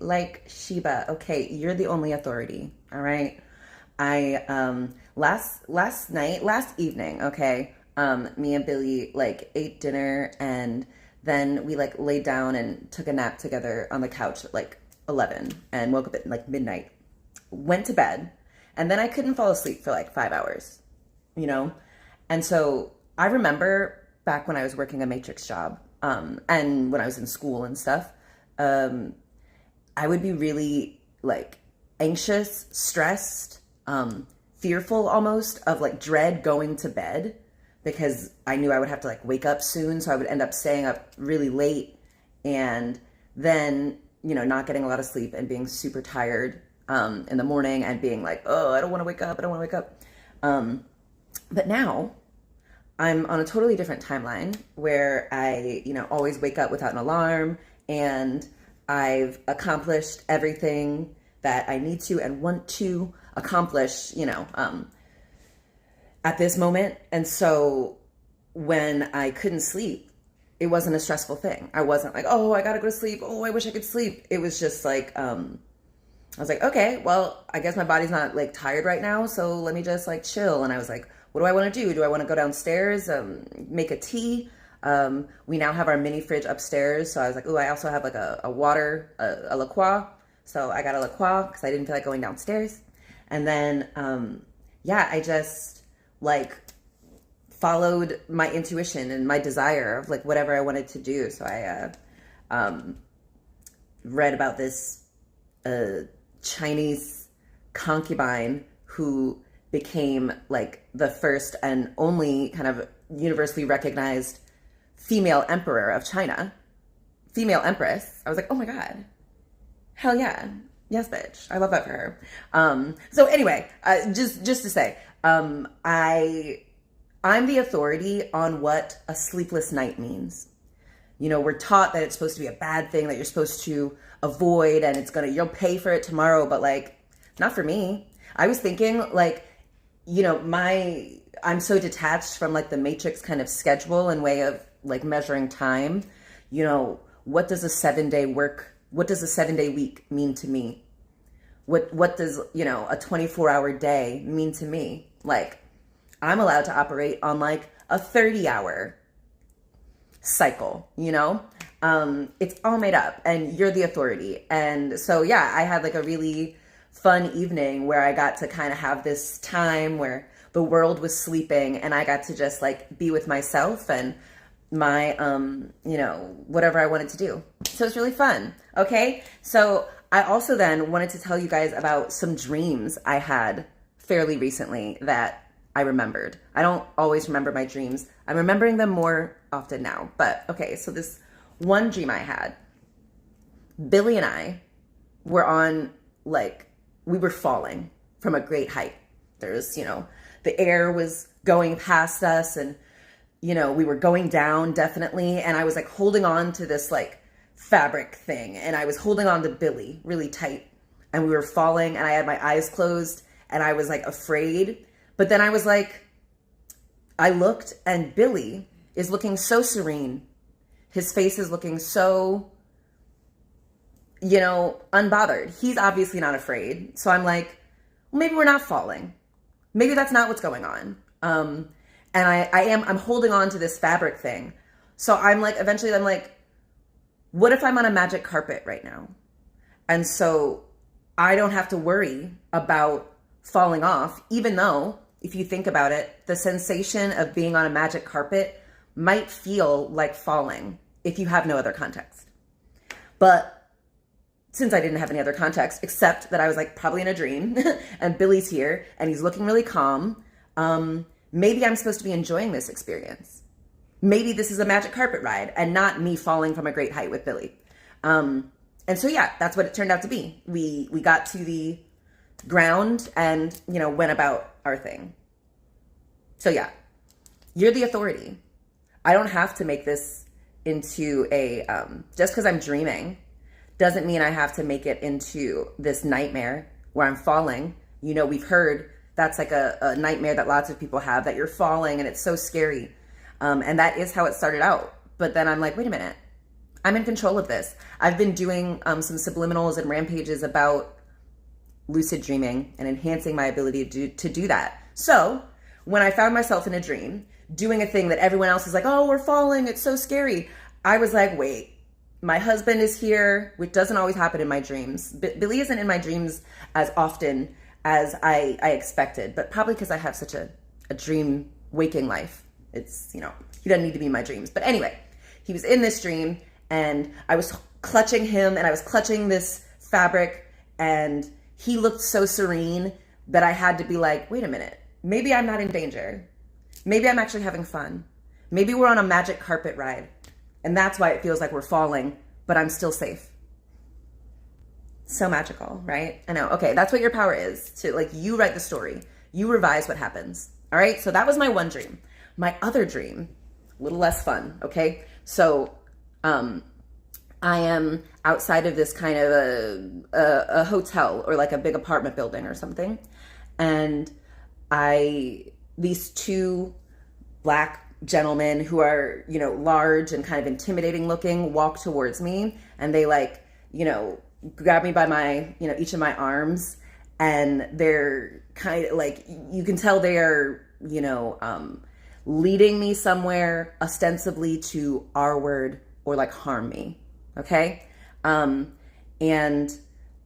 like Sheba. Okay, you're the only authority. All right. I last evening, okay, me and Billy like ate dinner and then we like laid down and took a nap together on the couch at like 11 and woke up at like midnight. Went to bed and then I couldn't fall asleep for like 5 hours, you know? And so I remember back when I was working a matrix job, and when I was in school and stuff, I would be really like anxious, stressed, fearful almost of like dread going to bed because I knew I would have to like wake up soon. So I would end up staying up really late and then, you know, not getting a lot of sleep and being super tired, in the morning and being like, oh, I don't want to wake up. I don't want to wake up. But now I'm on a totally different timeline where I, you know, always wake up without an alarm and I've accomplished everything that I need to and want to accomplish, you know, at this moment. And so when I couldn't sleep, it wasn't a stressful thing. I wasn't like, oh, I gotta go to sleep. Oh, I wish I could sleep. It was just like, I was like, okay, well, I guess my body's not like tired right now. So let me just like chill. And I was like, what do I want to do? Do I want to go downstairs, make a tea? We now have our mini fridge upstairs. So I was like, oh, I also have like a water, a La Croix. So I got a La Croix because I didn't feel like going downstairs. And then, yeah, I just like followed my intuition and my desire of like whatever I wanted to do. So I read about this Chinese concubine who became like the first and only kind of universally recognized female emperor of China, female empress. I was like, oh my God, hell yeah. Yes, bitch. I love that for her. So anyway, just to say, I'm the authority on what a sleepless night means. You know, we're taught that it's supposed to be a bad thing that you're supposed to avoid and you'll pay for it tomorrow, but like, not for me. I was thinking like, you know, I'm so detached from like the matrix kind of schedule and way of like measuring time. You know, what does a 7-day week mean to me? What does, you know, a 24-hour day mean to me? Like, I'm allowed to operate on like a 30-hour cycle, you know? It's all made up and you're the authority. And so, yeah, I had like a really fun evening where I got to kind of have this time where the world was sleeping and I got to just like be with myself and my, you know, whatever I wanted to do. So it's really fun. Okay. So I also then wanted to tell you guys about some dreams I had fairly recently that I remembered. I don't always remember my dreams. I'm remembering them more often now, but okay. So this one dream I had, Billy and I were on like, we were falling from a great height. There's, you know, the air was going past us and, you know, we were going down definitely. And I was like holding on to this like fabric thing and I was holding on to Billy really tight and we were falling and I had my eyes closed and I was like afraid. But then I was like, I looked and Billy is looking so serene. His face is looking so, you know, unbothered. He's obviously not afraid. So I'm like, well, maybe we're not falling. Maybe that's not what's going on. And I'm holding on to this fabric thing. So I'm like, eventually I'm like, what if I'm on a magic carpet right now? And so I don't have to worry about falling off, even though if you think about it, the sensation of being on a magic carpet might feel like falling if you have no other context. But since I didn't have any other context, except that I was like probably in a dream and Billy's here and he's looking really calm, maybe I'm supposed to be enjoying this experience. Maybe this is a magic carpet ride and not me falling from a great height with Billy. And so, yeah, that's what it turned out to be. We got to the ground and, you know, went about our thing. So, yeah, you're the authority. I don't have to make this into a, just because I'm dreaming doesn't mean I have to make it into this nightmare where I'm falling. You know, we've heard that's like a nightmare that lots of people have, that you're falling and it's so scary. And that is how it started out. But then I'm like, wait a minute, I'm in control of this. I've been doing some subliminals and rampages about lucid dreaming and enhancing my ability to do that. So when I found myself in a dream doing a thing that everyone else is like, oh, we're falling, it's so scary, I was like, wait, my husband is here, which doesn't always happen in my dreams. Billy isn't in my dreams as often as I expected, but probably because I have such a dream waking life. It's, he doesn't need to be in my dreams. But anyway, he was in this dream and I was clutching him and I was clutching this fabric and he looked so serene that I had to be like, wait a minute, maybe I'm not in danger. Maybe I'm actually having fun. Maybe we're on a magic carpet ride. And that's why it feels like we're falling, but I'm still safe. So magical, right? I know. Okay, that's what your power is. To you write the story. You revise what happens. All right? So that was my one dream. My other dream, a little less fun, okay? So I am outside of this kind of a hotel or like a big apartment building or something. And these two Black gentlemen who are, large and kind of intimidating looking walk towards me and they grab me by my, each of my arms and they're kind of you can tell they're, leading me somewhere ostensibly to R-word or harm me. Okay. And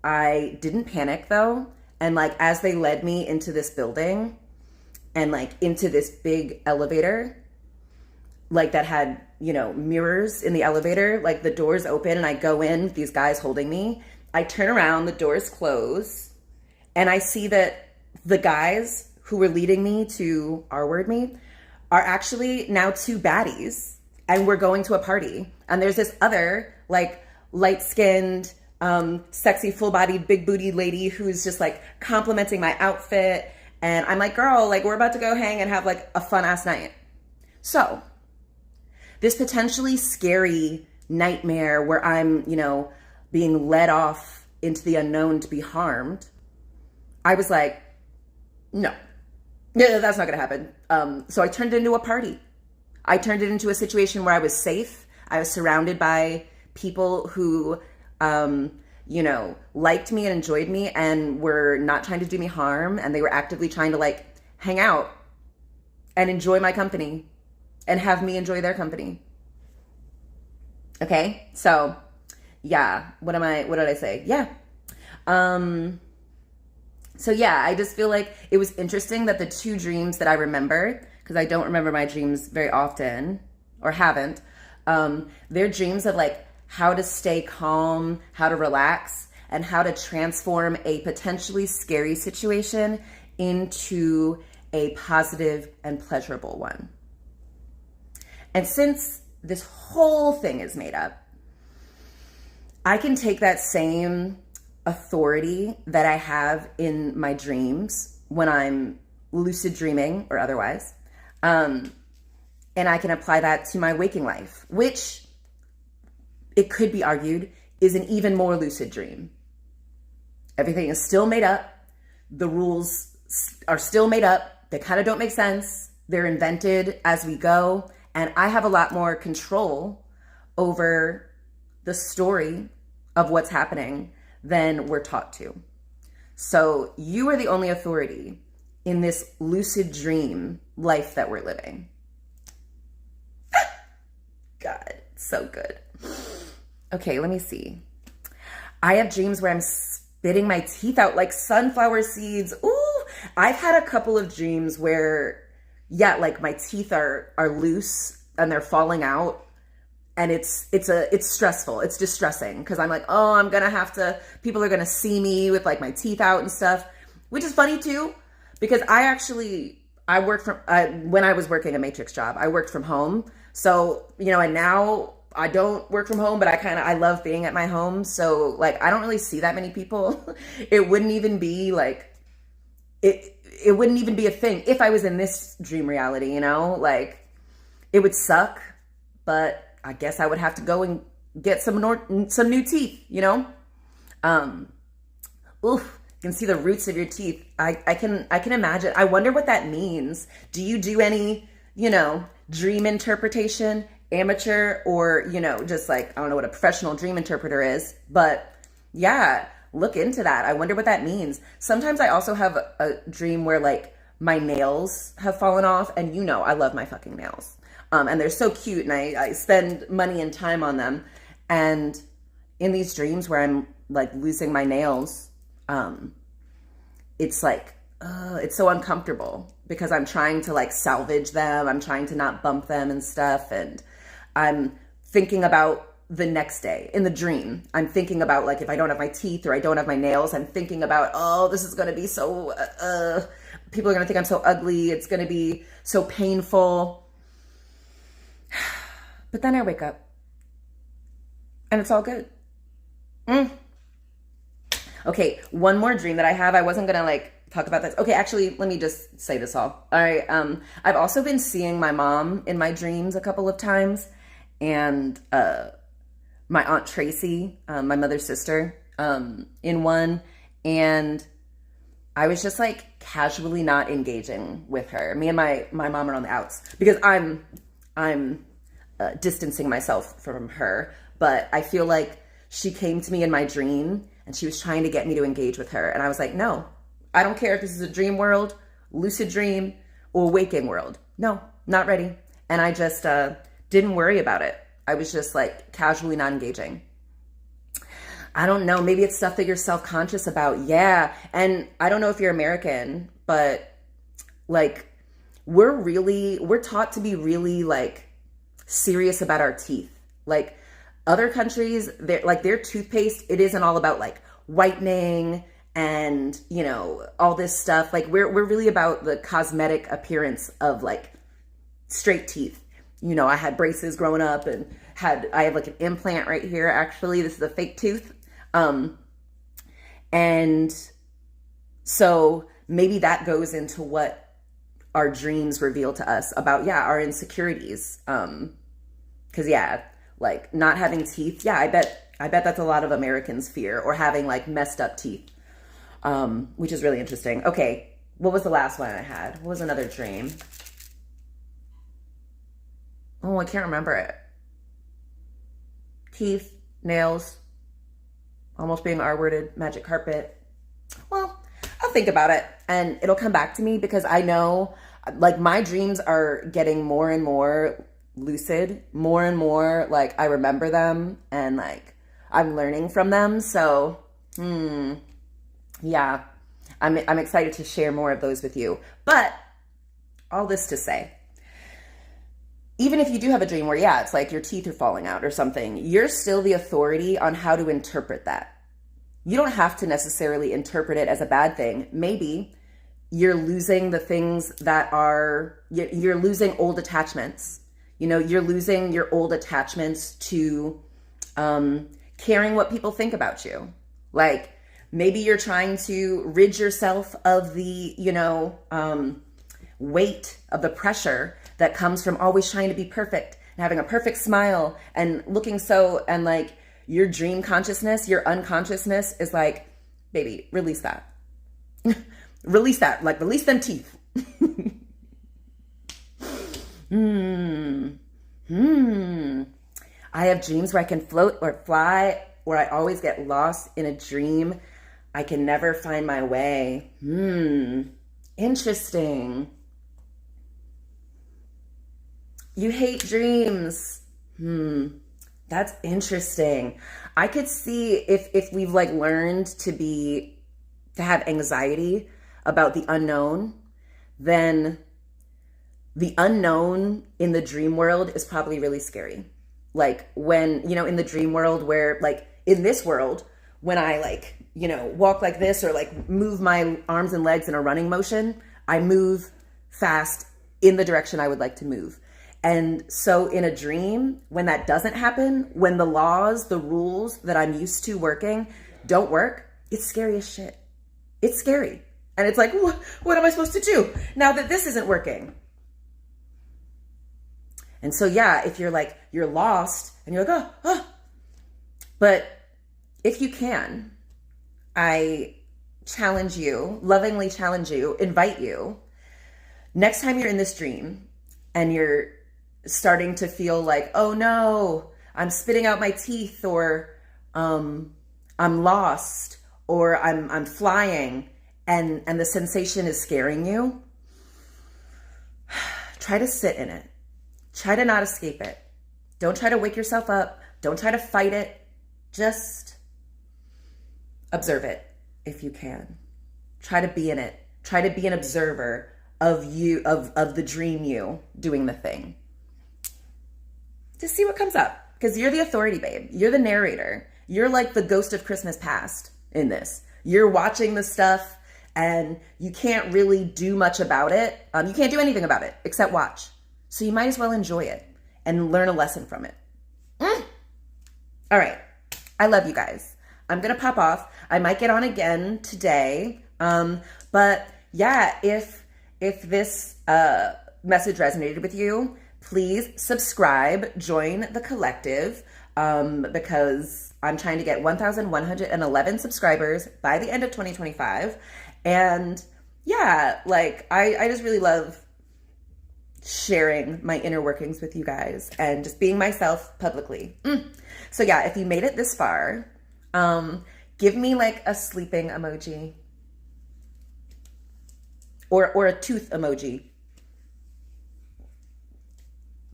I didn't panic though. And as they led me into this building and into this big elevator, that had, mirrors in the elevator, the doors open and I go in, these guys holding me. I turn around, the doors close, and I see that the guys who were leading me to R-word me are actually now two baddies and we're going to a party. And there's this other light-skinned, sexy, full-bodied, big-bootied lady who's just complimenting my outfit. And I'm like, girl, we're about to go hang and have a fun-ass night. So this potentially scary nightmare where I'm, being led off into the unknown to be harmed, I was like, no, that's not going to happen. So I turned it into a party. I turned it into a situation where I was safe. I was surrounded by people who, liked me and enjoyed me and were not trying to do me harm. And they were actively trying to hang out and enjoy my company and have me enjoy their company. Okay. So yeah, what did I say? Yeah. So yeah, I just feel like it was interesting that the two dreams that I remember, because I don't remember my dreams very often or haven't, they're dreams of how to stay calm, how to relax, and how to transform a potentially scary situation into a positive and pleasurable one. And since this whole thing is made up, I can take that same authority that I have in my dreams when I'm lucid dreaming or otherwise, and I can apply that to my waking life, which it could be argued is an even more lucid dream. Everything is still made up. The rules are still made up. They kind of don't make sense. They're invented as we go. And I have a lot more control over the story of what's happening than we're taught to. So you are the only authority in this lucid dream life that we're living. God, so good. Okay, let me see. I have dreams where I'm spitting my teeth out like sunflower seeds. Ooh, I've had a couple of dreams where, yeah, my teeth are loose and they're falling out. And it's stressful. It's distressing because I'm like, oh, I'm going to have to, people are going to see me with my teeth out and stuff, which is funny too, because I work from, when I was working a matrix job, I worked from home. So, and now I don't work from home, but I love being at my home. So I don't really see that many people. It wouldn't even be it wouldn't even be a thing if I was in this dream reality, it would suck, but I guess I would have to go and get some new teeth, Oof, you can see the roots of your teeth. I can imagine. I wonder what that means. Do you do any, dream interpretation? amateur or, you know, just like, I don't know what a professional dream interpreter is, but yeah, look into that. I wonder what that means. Sometimes I also have a dream where like my nails have fallen off, and you know, I love my fucking nails. And they're so cute, and I spend money and time on them. And in these dreams where I'm like losing my nails, it's like, it's so uncomfortable because I'm trying to like salvage them. I'm trying to not bump them and stuff. And I'm thinking about the next day in the dream. I'm thinking about like, if I don't have my teeth or I don't have my nails, I'm thinking about, oh, this is going to be so, people are going to think I'm so ugly. It's going to be so painful. But then I wake up and it's all good. Okay, one more dream that I have. I wasn't gonna like talk about this. Okay, actually, let me just say this all. All right. I've also been seeing my mom in my dreams a couple of times, and my Aunt Tracy, my mother's sister, in one, and I was just like casually not engaging with her. Me and my mom are on the outs because I'm distancing myself from her, but I feel like she came to me in my dream and she was trying to get me to engage with her. And I was like, no, I don't care if this is a dream world, lucid dream, or waking world. No, not ready. And I just didn't worry about it. I was just like casually not engaging. I don't know. Maybe it's stuff that you're self-conscious about. Yeah. And I don't know if you're American, but like we're taught to be really like serious about our teeth. Like other countries, their toothpaste, it isn't all about like whitening and, you know, all this stuff. Like we're really about the cosmetic appearance of like straight teeth. You know, I had braces growing up and I have like an implant right here. Actually, this is a fake tooth. And so maybe that goes into what our dreams reveal to us about, yeah, our insecurities. 'Cause yeah, like not having teeth. Yeah, I bet that's a lot of Americans' fear, or having like messed up teeth. Which is really interesting. Okay. What was the last one I had? What was another dream? Oh, I can't remember it. Teeth, nails, almost being R-worded, magic carpet. Well, I'll think about it and it'll come back to me, because I know like my dreams are getting more and more lucid, more and more like I remember them and like I'm learning from them. So, yeah, I'm excited to share more of those with you. But all this to say, even if you do have a dream where, yeah, it's like your teeth are falling out or something, you're still the authority on how to interpret that. You don't have to necessarily interpret it as a bad thing. Maybe you're losing the things that you're losing old attachments. You know, you're losing your old attachments to caring what people think about you. Like maybe you're trying to rid yourself of the, you know, weight of the pressure that comes from always trying to be perfect and having a perfect smile and looking so, and like your dream consciousness, your unconsciousness is like, baby, release that. Release that, like release them teeth. I have dreams where I can float or fly, or I always get lost in a dream. I can never find my way. Interesting. You hate dreams. That's interesting. I could see if we've like learned to have anxiety about the unknown, then the unknown in the dream world is probably really scary. Like when, you know, in the dream world where like in this world, when I like, you know, walk like this or like move my arms and legs in a running motion, I move fast in the direction I would like to move. And so in a dream, when that doesn't happen, when the laws, the rules that I'm used to working don't work, it's scary as shit. It's scary. And it's like, what am I supposed to do now that this isn't working? And so, yeah, if you're like, you're lost and you're like, oh. But if you can, I challenge you, lovingly challenge you, invite you, next time you're in this dream and you're starting to feel like, oh no, I'm spitting out my teeth, or I'm lost, or I'm flying, and the sensation is scaring you, try to sit in it. Try to not escape it. Don't try to wake yourself up. Don't try to fight it. Just observe it if you can. Try to be in it. Try to be an observer of you, of the dream you doing the thing. Just see what comes up. Because you're the authority, babe. You're the narrator. You're like the ghost of Christmas past in this. You're watching the stuff and you can't really do much about it. You can't do anything about it except watch. So you might as well enjoy it and learn a lesson from it. All right. I love you guys. I'm going to pop off. I might get on again today. But yeah, if this message resonated with you, please subscribe, join the collective, because I'm trying to get 1,111 subscribers by the end of 2025. And yeah, like I just really love sharing my inner workings with you guys and just being myself publicly. So yeah, if you made it this far, give me like a sleeping emoji or a tooth emoji.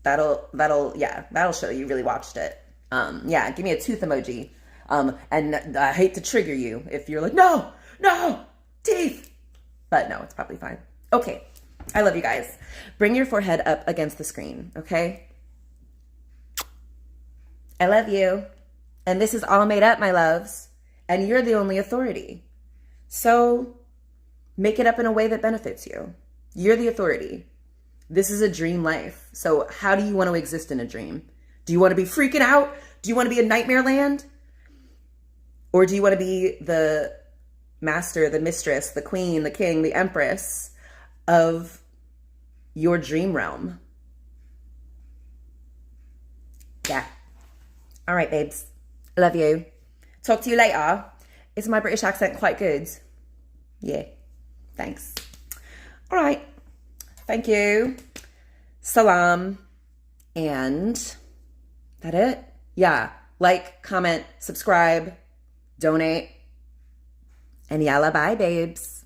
That'll show you really watched it. Yeah, give me a tooth emoji. And I hate to trigger you if you're like, no, teeth. But no, it's probably fine. Okay. I love you guys. Bring your forehead up against the screen, okay? I love you. And this is all made up, my loves. And you're the only authority. So make it up in a way that benefits you. You're the authority. This is a dream life. So how do you want to exist in a dream? Do you want to be freaking out? Do you want to be in nightmare land? Or do you want to be the master, the mistress, the queen, the king, the empress of your dream realm? Yeah. All right, babes. Love you. Talk to you later. Is my British accent quite good? Yeah. Thanks. All right. Thank you. Salam. And that it? Yeah. Like, comment, subscribe, donate. And yalla bye, babes.